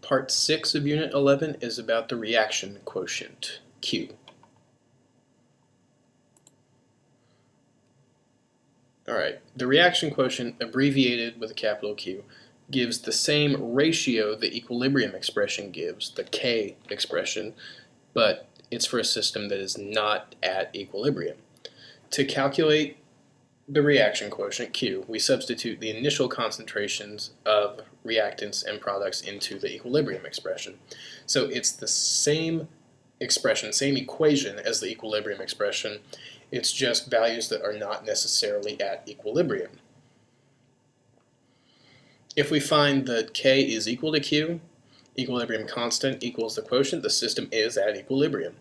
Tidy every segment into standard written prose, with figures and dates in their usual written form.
Part 6 of Unit 11 is about the reaction quotient, Q. Alright, the reaction quotient, abbreviated with a capital Q, gives the same ratio the equilibrium expression gives, the K expression, but it's for a system that is not at equilibrium. To calculate the reaction quotient, Q, we substitute the initial concentrations of reactants and products into the equilibrium expression. So it's the same expression, same equation as the equilibrium expression. It's just values that are not necessarily at equilibrium. If we find that K is equal to Q, equilibrium constant equals the quotient, the system is at equilibrium.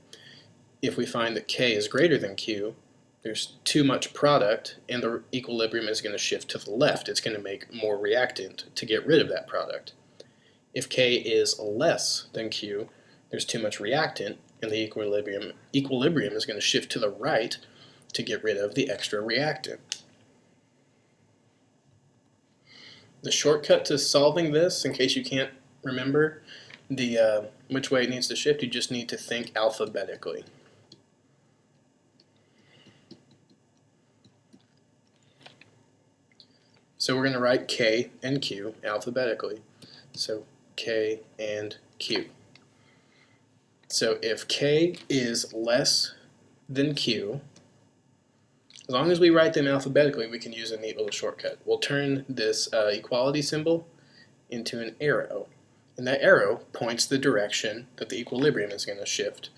If we find that K is greater than Q, there's too much product and the equilibrium is going to shift to the left. It's going to make more reactant to get rid of that product. If K is less than Q, there's too much reactant and the equilibrium is going to shift to the right to get rid of the extra reactant. The shortcut to solving this, in case you can't remember which way it needs to shift, you just need to think alphabetically. So we're going to write K and Q alphabetically. So K and Q. So if K is less than Q, as long as we write them alphabetically, we can use a neat little shortcut. We'll turn this equality symbol into an arrow. And that arrow points the direction that the equilibrium is going to shift.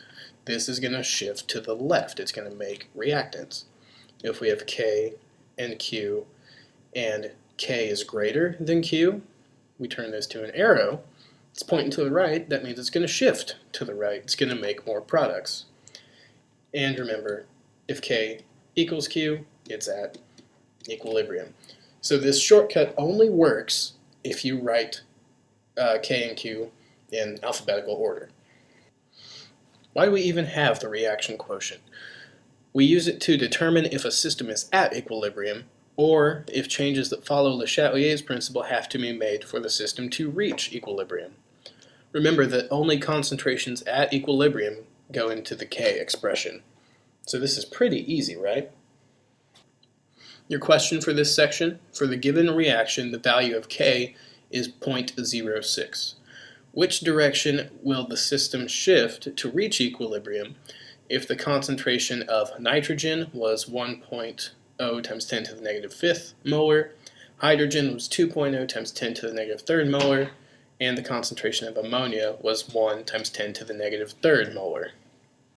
This is going to shift to the left. It's going to make reactants. If we have K and Q, and K is greater than Q, we turn this to an arrow. It's pointing to the right. That means it's going to shift to the right. It's going to make more products. And remember, if K equals Q, it's at equilibrium. So this shortcut only works if you write K and Q in alphabetical order. Why do we even have the reaction quotient? We use it to determine if a system is at equilibrium or if changes that follow Le Chatelier's principle have to be made for the system to reach equilibrium. Remember that only concentrations at equilibrium go into the K expression. So this is pretty easy, right? Your question for this section: for the given reaction, the value of K is 0.06. Which direction will the system shift to reach equilibrium if the concentration of nitrogen was 1.0 times 10 to the negative 5th molar, hydrogen was 2.0 times 10 to the negative 3rd molar, and the concentration of ammonia was 1 times 10 to the negative 3rd molar?